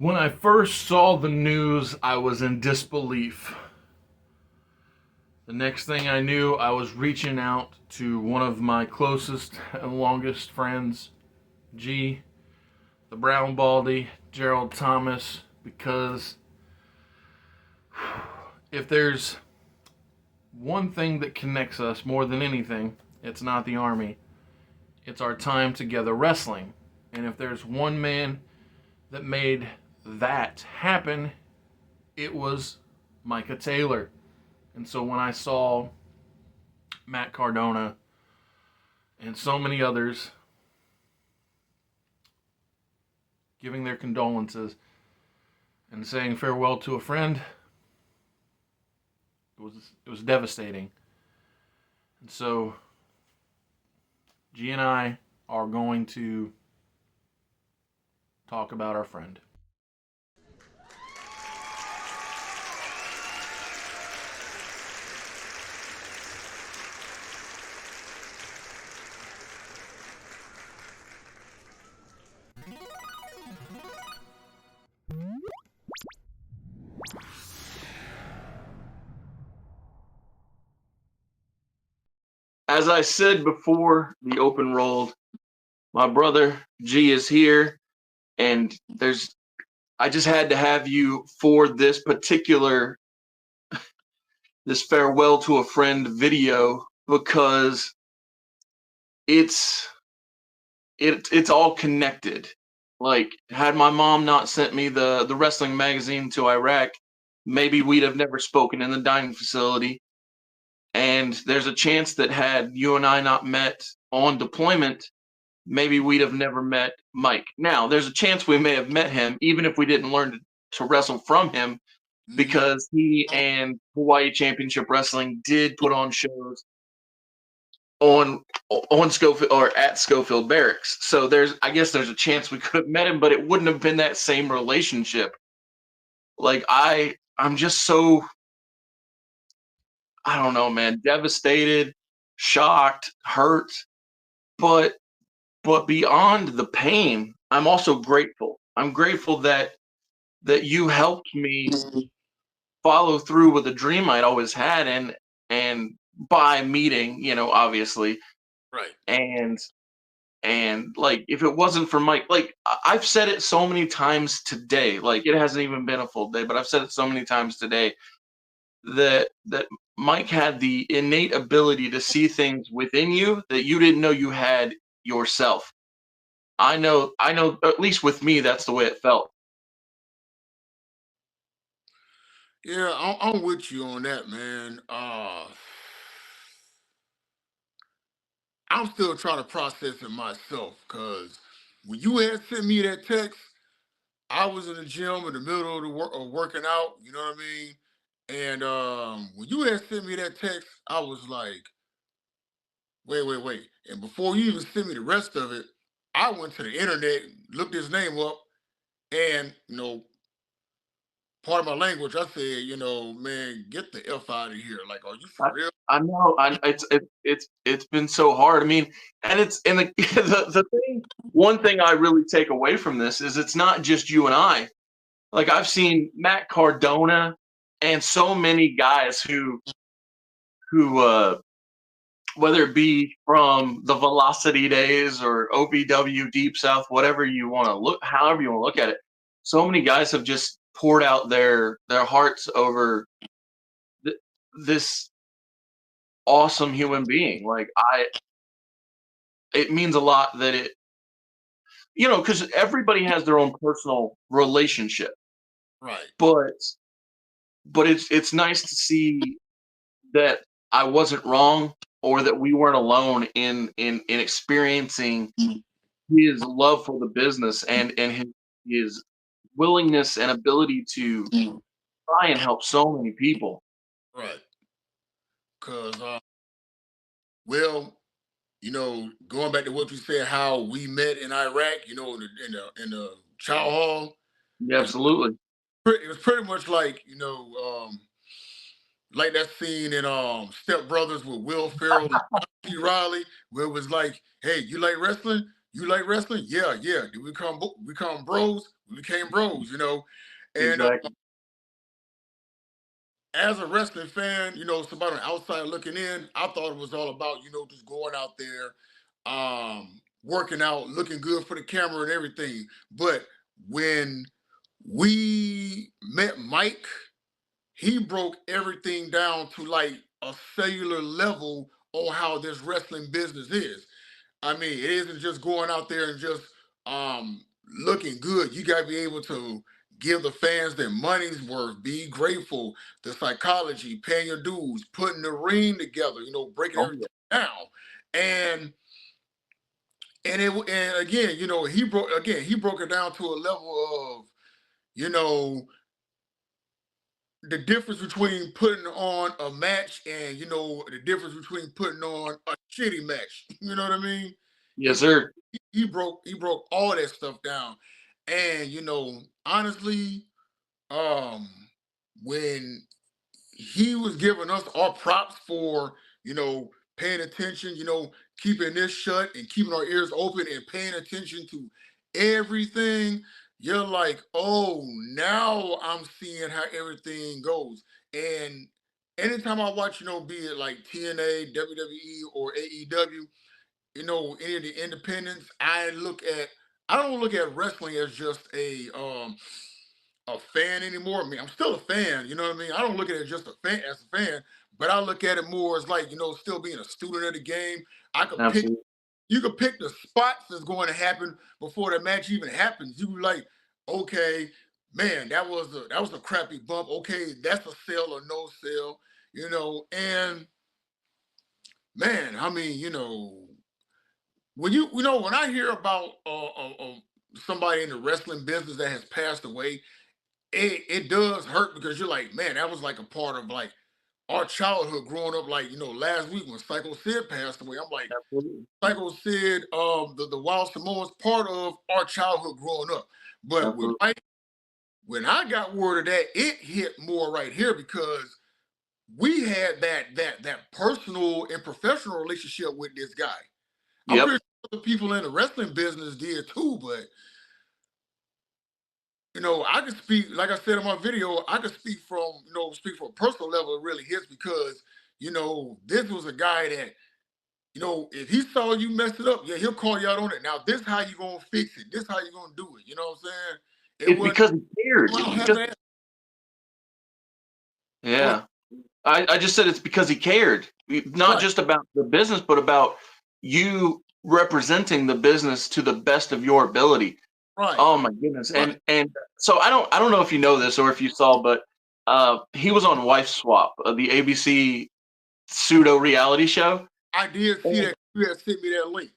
When I first saw the news, I was in disbelief. The next thing I knew, I was reaching out to one of my closest and longest friends, G, the Brown Baldy, Gerald Thomas, because if there's one thing that connects us more than anything, it's not the Army. It's our time together wrestling. And if there's one man that made that happen, it was Micah Taylor. And so when I saw Matt Cardona and so many others giving their condolences and saying farewell to a friend, it was devastating. And so G and I are going to talk about our friend. As I said before the open rolled, my brother G is here, and I just had to have you for this farewell to a friend video because it's it's all connected. Like, had my mom not sent me the wrestling magazine to Iraq, maybe we'd have never spoken in the dining facility. And there's a chance that had you and I not met on deployment, maybe we'd have never met Mike. Now, there's a chance we may have met him, even if we didn't learn to wrestle from him, because he and Hawaii Championship Wrestling did put on shows on Schofield or at Schofield Barracks. So I guess there's a chance we could have met him, but it wouldn't have been that same relationship. Like I'm just so, I don't know, man, devastated, shocked, hurt, but beyond the pain, I'm also grateful. I'm grateful that you helped me follow through with a dream I'd always had, and by meeting, obviously, Right. and like, if it wasn't for Mike, like, I've said it so many times today, like, it hasn't even been a full day, but I've said it so many times today that Mike had the innate ability to see things within you that you didn't know you had yourself. I know, at least with me, that's the way it felt. Yeah, I'm with you on that, man. I'm still trying to process it myself because when you had sent me that text, I was in the gym in the middle of of working out. You know what I mean? And when you had sent me that text, I was like, wait, wait, wait. And before you even sent me the rest of it, I went to the internet, looked his name up, and part of my language, I said, man, get the F out of here. Like, are you for I, real? I know. It's been so hard. I mean, and the thing. One thing I really take away from this is it's not just you and I. Like, I've seen Matt Cardona and so many guys who whether it be from the Velocity days or OVW Deep South, whatever you want to look, however you want to look at it. So many guys have just poured out their hearts over th- this awesome human being. Like, it means a lot that because everybody has their own personal relationship, Right. but it's nice to see that I wasn't wrong, or that we weren't alone in experiencing his love for the business, and his willingness and ability to try and help so many people. Right. Because, well, going back to what you said, how we met in Iraq, in the chow hall, Yeah, it's absolutely. it was pretty much like, like that scene in Step Brothers with Will Ferrell and John C. Riley, where it was like, hey, you like wrestling? You like wrestling? Yeah, yeah. Did we become bros? We became bros, you know. And Exactly. as a wrestling fan, you know, somebody on the outside looking in, I thought it was all about, you know, just going out there, working out, looking good for the camera and everything. But when we met Mike, he broke everything down to like a cellular level on how this wrestling business is. I mean, it isn't just going out there and just looking good. You gotta be able to give the fans their money's worth, be grateful, the psychology, paying your dues, putting the ring together, you know, breaking Oh everything yeah. down. And and again, you know, he broke it down to a level of, you know, the difference between putting on a match and, you know, the difference between putting on a shitty match. You know what I mean? Yes, sir. He broke all that stuff down. And you know, honestly, um when he was giving us our props for, you know, paying attention, you know, keeping this shut and keeping our ears open and paying attention to everything, you're like, oh, now I'm seeing how everything goes. And anytime I watch, you know, be it like TNA, WWE, or AEW, you know, any of the independents, I don't look at wrestling as just a fan anymore. I mean, I'm still a fan, you know what I mean? I don't look at it just a fan as a fan, but I look at it more as like, you know, still being a student of the game. I could pick Absolutely. you could pick the spots that's going to happen before the match even happens. You like, okay, man, that was a crappy bump. Okay, that's a sell or no sell, you know, and man, I mean, you know, you know when I hear about somebody in the wrestling business that has passed away, it does hurt because you're like, man, that was like a part of like our childhood growing up. Like, you know, last week when Psycho Sid passed away, I'm like, Absolutely. Psycho Sid, the Wild Samoans, part of our childhood growing up. But Absolutely. when I got word of that, it hit more right here because we had that personal and professional relationship with this guy. I'm Yep. pretty sure other people in the wrestling business did too, but you know, I can speak, like I said in my video, I can speak from, you know, speak from a personal level. It really hits because, you know, this was a guy that, you know, if he saw you mess it up, yeah, he'll call you out on it. Now, this how you gonna fix it. This how you gonna do it. You know what I'm saying? It It's was because he cared. I don't have Just to ask. Go ahead. yeah. I just said it's because he cared, not Right, just about the business, but about you representing the business to the best of your ability. right, Oh my goodness. right. And so I don't know if you know this or if you saw, but he was on Wife Swap, the ABC pseudo reality show. I did see And that you had sent me that link.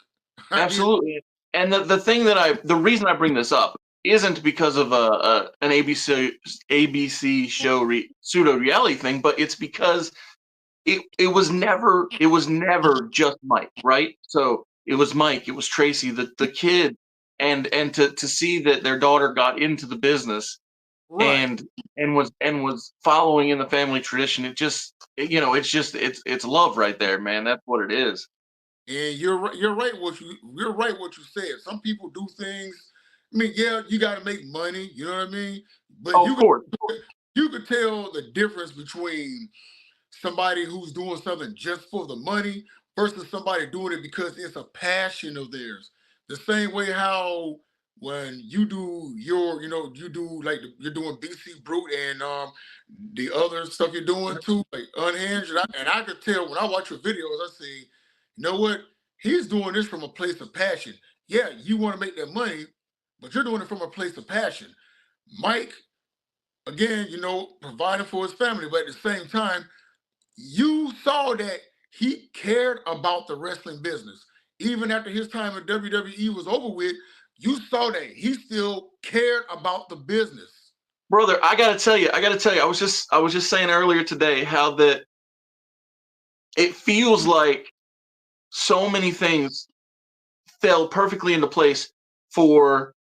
I did. absolutely. And the thing that the reason I bring this up isn't because of an ABC show pseudo reality thing, but it's because it was never just Mike, right? So it was Mike, it was Tracy, the kid, and to see that their daughter got into the business Right. and was following in the family tradition. It just you know, it's love right there, man. That's what it is. And you're right what you said. Some people do things. I mean, yeah, you got to make money. You know what I mean? But Oh, of course. you could tell the difference between somebody who's doing something just for the money versus somebody doing it because it's a passion of theirs. The same way how when you do your, you know, you do like you're doing BC Brute and the other stuff you're doing too, like Unhinged, and I could tell when I watch your videos, I say, you know what, he's doing this from a place of passion. Yeah, you want to make that money, but you're doing it from a place of passion. Mike, again, you know, providing for his family, but at the same time, you saw that he cared about the wrestling business. Even after his time in WWE was over with, you saw that he still cared about the business. Brother, I gotta tell you, I was just saying earlier today how that it feels like so many things fell perfectly into place for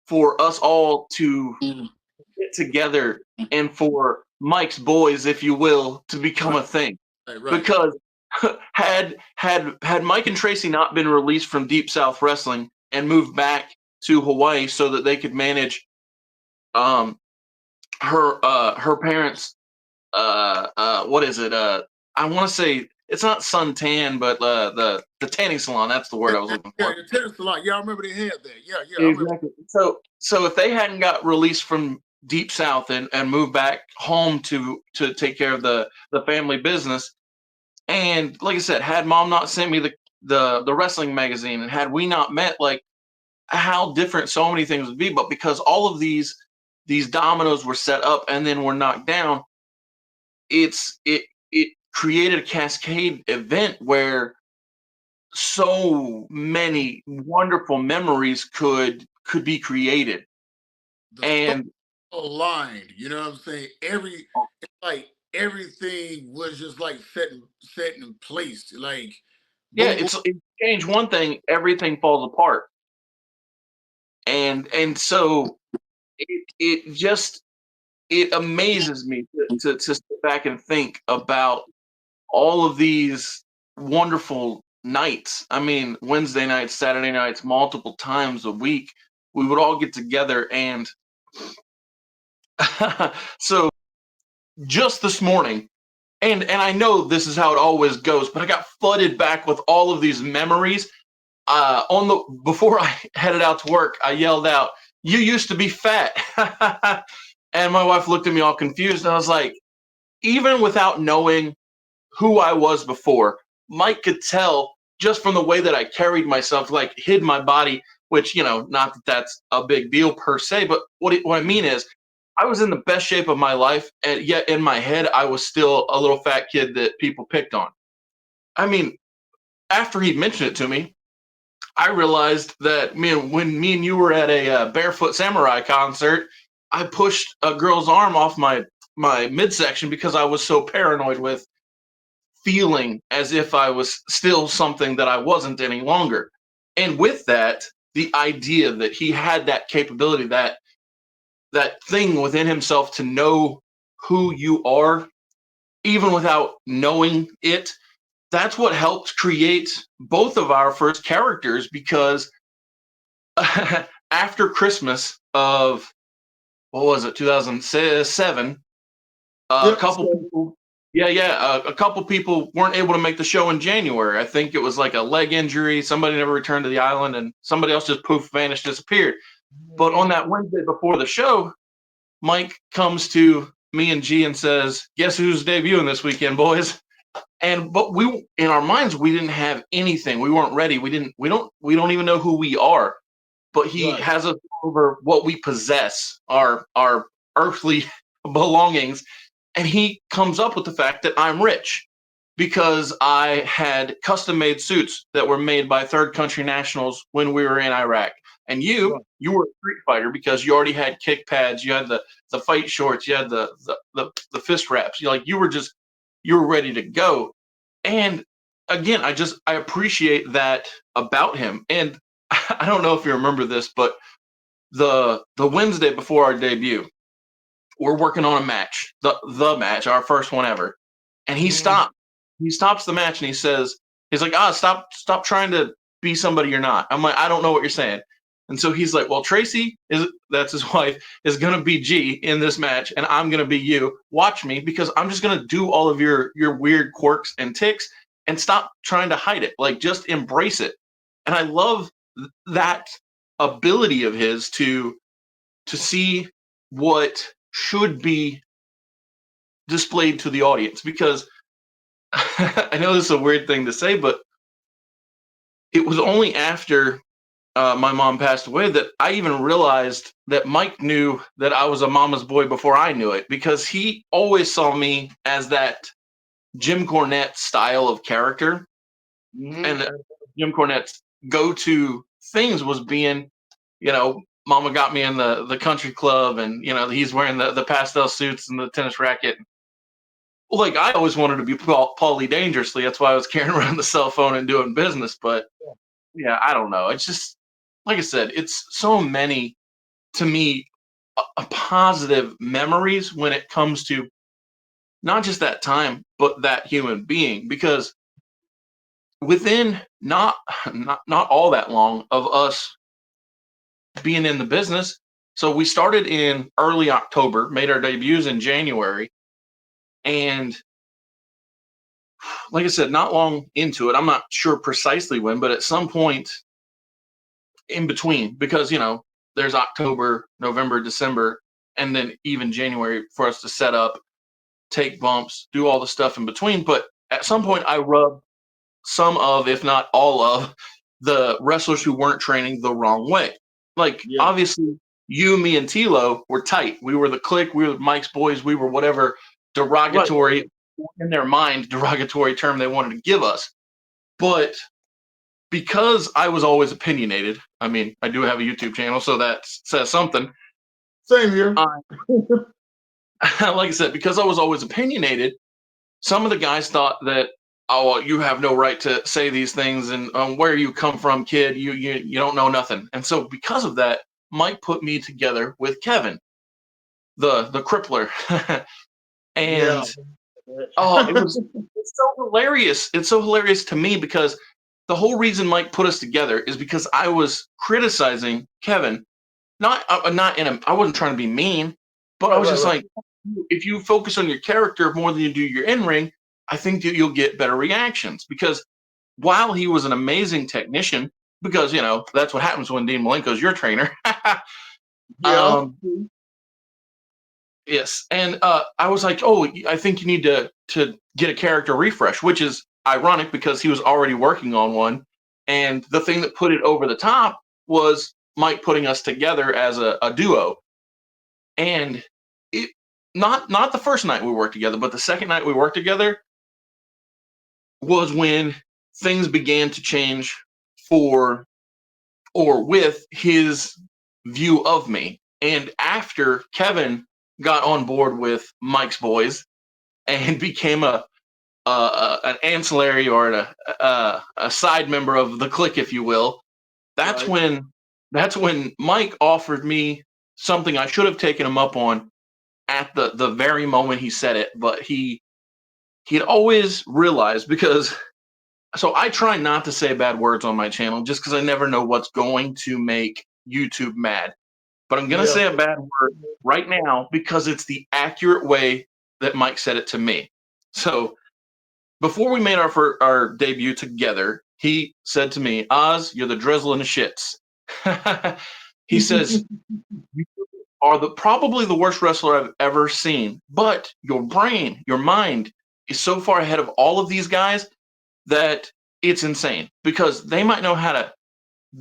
us all to Mm. get together and for Mike's boys, if you will, to become Right, a thing. right, right. Because had Mike and Tracy not been released from Deep South Wrestling, and moved back to Hawaii so that they could manage um, her parents. What is it? I want to say it's not suntan, but the tanning salon. That's the word I was looking Yeah, for. the tennis lot. Yeah, I remember they had that. Yeah, yeah, I remember. Exactly. So if they hadn't got released from deep south and moved back home to take care of the family business, and like I said, had mom not sent me the wrestling magazine, and had we not met, like how different so many things would be. But because all of these dominoes were set up and then were knocked down, it created a cascade event where so many wonderful memories could be created. The stars And aligned. You know what I'm saying? It's like everything was just like set in place. Like yeah, boom, boom. it change one thing, everything falls apart. And so it just it amazes me to sit back and think about all of these wonderful nights. I mean, Wednesday nights, Saturday nights, multiple times a week, we would all get together. And so just this morning, and I know this is how it always goes, but I got flooded back with all of these memories. On the Before I headed out to work, I yelled out, "You used to be fat," and my wife looked at me all confused. And I was like, even without knowing who I was before, Mike could tell just from the way that I carried myself, like hid my body, which, not that that's a big deal per se, but what I mean is I was in the best shape of my life, and yet in my head, I was still a little fat kid that people picked on. I mean, after he mentioned it to me, I realized that when me and you were at a Barefoot Samurai concert, I pushed a girl's arm off my midsection because I was so paranoid with feeling as if I was still something that I wasn't any longer. And with that, the idea that he had that capability, that thing within himself to know who you are, even without knowing it, that's what helped create both of our first characters. Because after Christmas of, what was it, 2007, a Yep. couple people, yeah, a couple people weren't able to make the show in January. I think it was like a leg injury. Somebody never returned to the island, and somebody else just poof, vanished, disappeared. But on that Wednesday before the show, Mike comes to me and G and says, "Guess who's debuting this weekend, boys?" And but we, in our minds, we didn't have anything. We weren't ready. We don't even know who we are. But he Right. has us over what we possess, our earthly belongings, and he comes up with the fact that I'm rich because I had custom made suits that were made by third country nationals when we were in Iraq. And you Right. you were a street fighter because you already had kick pads, you had the fight shorts, you had the fist wraps. You were ready to go. And again, I appreciate that about him. And I don't know if you remember this, but the Wednesday before our debut, we're working on a match, the match, our first one ever. And Mhm. he stops the match and he's like, stop trying to be somebody you're not. I'm like, I don't know what you're saying. And so he's like, well, Tracy is, that's his wife, is gonna be G in this match, and I'm gonna be you. Watch me, because I'm just gonna do all of your weird quirks and ticks, and stop trying to hide it. Like, just embrace it. And I love that ability of his to see what should be displayed to the audience. Because I know this is a weird thing to say, but it was only after my mom passed away that I even realized that Mike knew that I was a mama's boy before I knew it, because he always saw me as that Jim Cornette style of character. Mhm. And Jim Cornette's go-to things was being, Mama got me in the country club, and he's wearing the pastel suits and the tennis racket. Like, I always wanted to be Paulie Dangerously. That's why I was carrying around the cell phone and doing business. But yeah, I don't know. It's just, like I said, it's so many, to me, a positive memories when it comes to not just that time, but that human being. Because within not all that long of us being in the business. So we started in early October, made our debuts in January, and like I said, not long into it, I'm not sure precisely when, but at some point in between, because there's October, November, December, and then even January for us to set up, take bumps, do all the stuff in between. But at some point, I rubbed some of, if not all of, the wrestlers who weren't training the wrong way. Like, Yeah. obviously, you, me, and Tilo were tight. We were the clique. We were Mike's boys. We were whatever derogatory, in their mind, derogatory term they wanted to give us. But because I was always opinionated, I mean, I do have a YouTube channel, so that says something. Same here. Like I said, because I was always opinionated, some of the guys thought that, oh, well, you have no right to say these things, and where you come from, kid, you don't know nothing. And so because of that, Mike put me together with Kevin, the crippler, Yeah. and oh, it's so hilarious. It's so hilarious to me because the whole reason Mike put us together is because I was criticizing Kevin. Not in a. I wasn't trying to be mean, but I was just Right. like, if you focus on your character more than you do your in ring, I think that you'll get better reactions. Because while he was an amazing technician, because that's what happens when Dean Malenko's your trainer. Yeah. Yes, and I was like, oh, I think you need to get a character refresh, which is ironic because he was already working on one, and the thing that put it over the top was Mike putting us together as a duo, and it not the first night we worked together, but the second night we worked together was when things began to change for or with his view of me. And after Kevin got on board with Mike's boys and became an ancillary or a side member of the clique, if you will, that's Right. when Mike offered me something I should have taken him up on at the very moment he said it, but he'd always realized because so I try not to say bad words on my channel just because I never know what's going to make YouTube mad. But I'm gonna Yeah. say a bad word right now because it's the accurate way that Mike said it to me. So before we made our debut together, he said to me, "Oz, you're the drizzle in the shits." He says, "You are probably the worst wrestler I've ever seen, but your brain, your mind is so far ahead of all of these guys that it's insane because they might know how to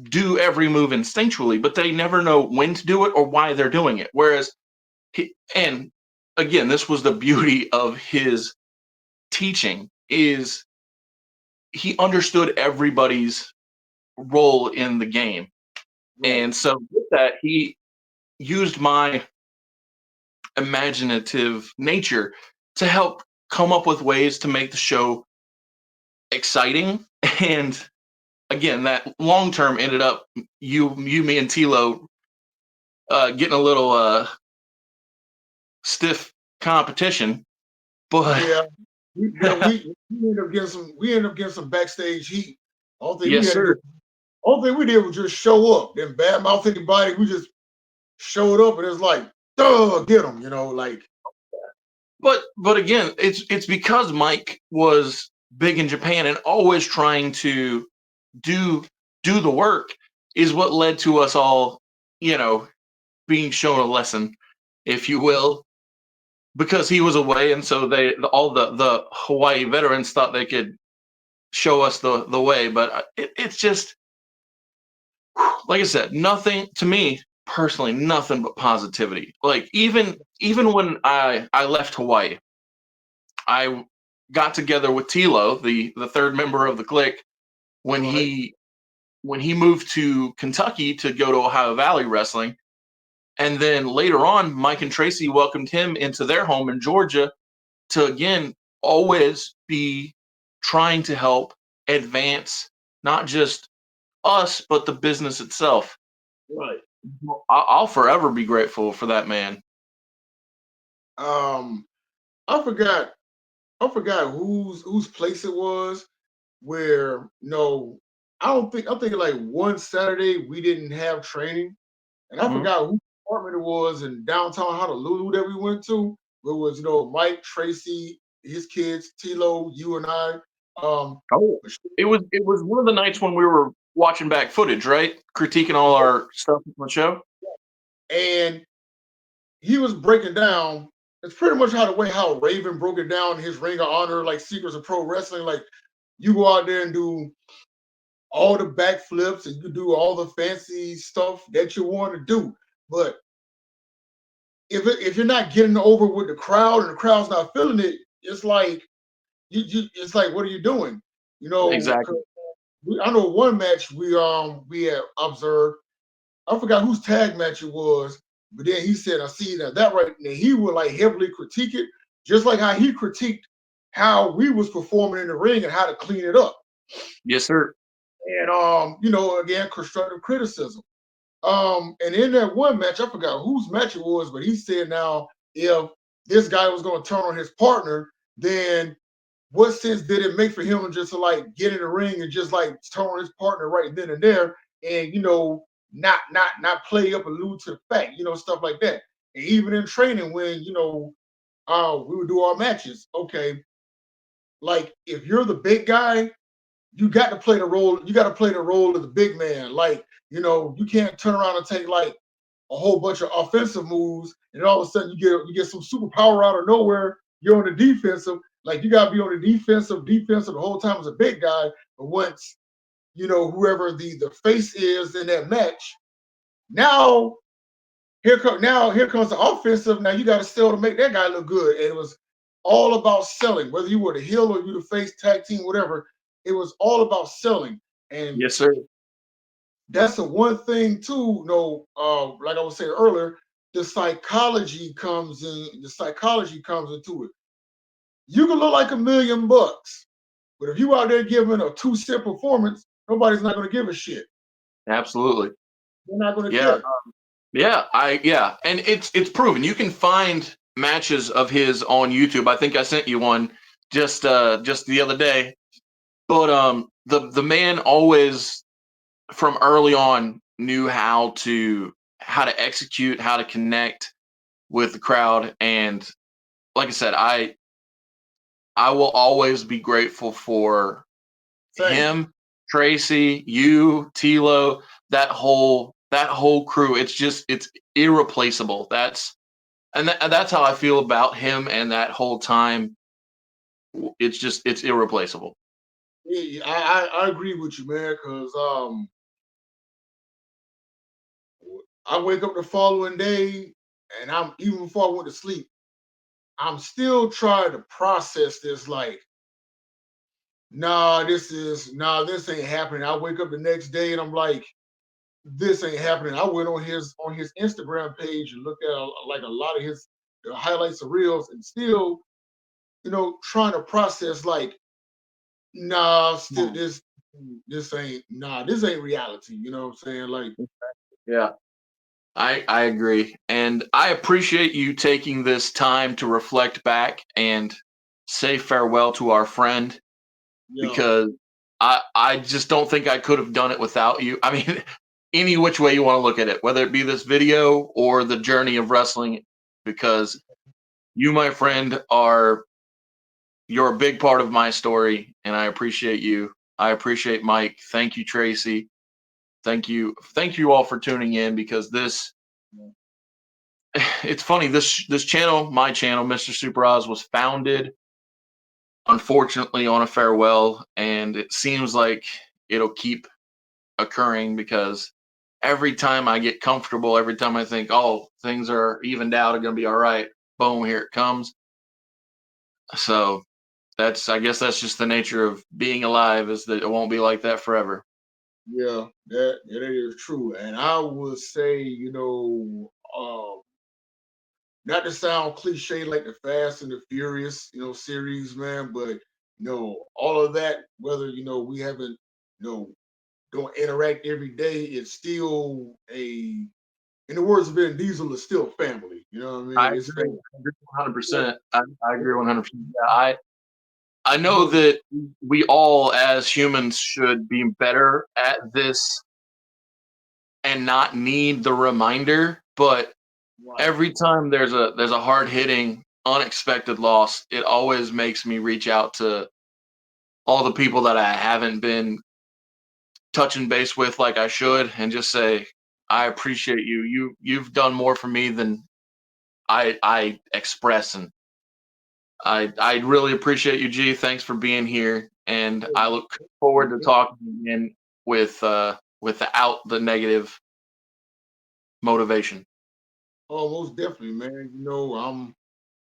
do every move instinctually, but they never know when to do it or why they're doing it." Whereas and again, this was the beauty of his teaching is he understood everybody's role in the game. Right. And so with that, he used my imaginative nature to help come up with ways to make the show exciting. And again, that long term ended up me, and Tilo getting a little stiff competition. But Yeah. We ended up getting some backstage heat. All thing we yes, had to do, sir. all thing we did was just show up. Then badmouth anybody. We just showed up and it's like, duh, get them. Like But again, it's because Mike was big in Japan and always trying to do do the work is what led to us all, you know, being shown a lesson, if you will, because he was away, and so all the Hawaii veterans thought they could show us the way. But it's just like I said, nothing to me personally, nothing but positivity. Like even when I left Hawaii, I got together with Tilo, the third member of the clique, when right, he moved to Kentucky to go to Ohio Valley Wrestling. And then later on, Mike and Tracy welcomed him into their home in Georgia to again always be trying to help advance not just us, but the business itself. right. I'll forever be grateful for that man. Um, I forgot whose place it was where no, I don't think I'm thinking like one Saturday we didn't have training. and I Mhm. forgot whose apartment it was in downtown Honolulu that we went to. It was Mike, Tracy, his kids, Tilo, you and I. Um, Oh, it was one of the nights when we were watching back footage, right? Critiquing all our stuff on the show. and he was breaking down. It's pretty much how Raven broke it down. His Ring of Honor, like Secrets of Pro Wrestling, like you go out there and do all the backflips and you do all the fancy stuff that you want to do, but if you're not getting over with the crowd and the crowd's not feeling it, it's like it's like what are you doing? You know, Exactly. I know one match we had observed. I forgot whose tag match it was, but then he said, "I see that right." And he would like heavily critique it, just like how he critiqued how we was performing in the ring and how to clean it up. Yes, sir. And again, constructive criticism. And in that one match, I forgot whose match it was, but he said now if this guy was going to turn on his partner, then what sense did it make for him to just like get in the ring and just like turn on his partner right then and there, and not play up and allude to the fact, stuff like that. And even in training, when we would do our matches, okay, like if you're the big guy, you got to play the role. You got to play the role of the big man. Like, you can't turn around and take like a whole bunch of offensive moves, and all of a sudden you get some superpower out of nowhere. You're on the defensive. Like you gotta be on the defensive the whole time as a big guy. But once whoever the face is in that match, now here comes the offensive. Now you got to sell to make that guy look good. And it was all about selling, whether you were the heel or you the face, tag team, whatever. It was all about selling. And Yes, sir. that's the one thing too, like I was saying earlier, the psychology comes into it. You can look like $1,000,000, but if you out there giving a 2-cent performance, nobody's not going to give a shit. Absolutely. They're not going to Yeah. care. Yeah, and it's proven. You can find matches of his on YouTube. I think I sent you one just the other day. But the man always from early on knew how to execute, how to connect with the crowd, and like I said, I will always be grateful for Same. him, Tracy, you, Tilo, that whole crew. It's irreplaceable. That's how I feel about him and that whole time. It's irreplaceable. Yeah, I agree with you, man, because I wake up the following day, and I'm even before I went to sleep, I'm still trying to process this. Like, this ain't happening. I wake up the next day and I'm like, this ain't happening. I went on his Instagram page and looked at like a lot of his highlights of reels, and still, trying to process like, still Hmm. this ain't reality. You know what I'm saying? Like, Yeah, I agree, and I appreciate you taking this time to reflect back and say farewell to our friend yeah, because I just don't think I could have done it without you. I mean, any which way you want to look at it, whether it be this video or the journey of wrestling, because you, my friend, you're a big part of my story, and I appreciate you. I appreciate Mike. Thank you, Tracy. Thank you all for tuning in because this. It's funny. This channel, my channel, Mr. Super Oz, was founded unfortunately on a farewell, and it seems like it'll keep occurring because every time I get comfortable, every time I think, oh, things are evened out, are gonna be all right, boom, here it comes. So I guess that's just the nature of being alive, is that it won't be like that forever. yeah, that is true. And I would say, not to sound cliche like the Fast and the Furious, series, man, but all of that, whether we haven't, don't interact every day, it's still in the words of Vin Diesel, it's still family. You know what I I mean? It's agree. family. I agree 100%. I agree 100%. Yeah, I know But that we all as humans should be better at this and not need the reminder, but Right. every time there's a hard hitting unexpected loss, it always makes me reach out to all the people that I haven't been touching base with like I should, and just say, I appreciate you. You've done more for me than I express, and I really appreciate you, G. Thanks for being here, and I look forward to talking again without the negative motivation. Oh, most definitely, man. I'm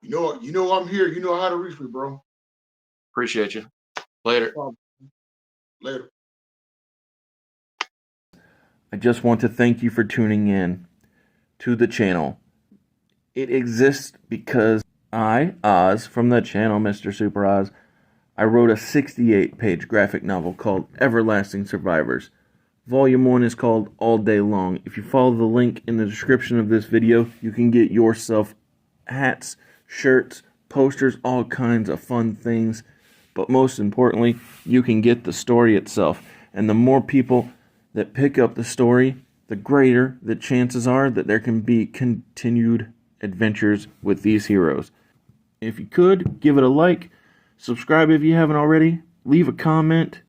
here. You know how to reach me, bro. Appreciate you. Later. Later. I just want to thank you for tuning in to the channel. It exists because I, Oz, from the channel Mr. Super Oz, I wrote a 68-page graphic novel called Everlasting Survivors. Volume 1 is called All Day Long. If you follow the link in the description of this video, you can get yourself hats, shirts, posters, all kinds of fun things. But most importantly, you can get the story itself. And the more people that pick up the story, the greater the chances are that there can be continued adventures with these heroes. If you could, give it a like, subscribe if you haven't already, leave a comment,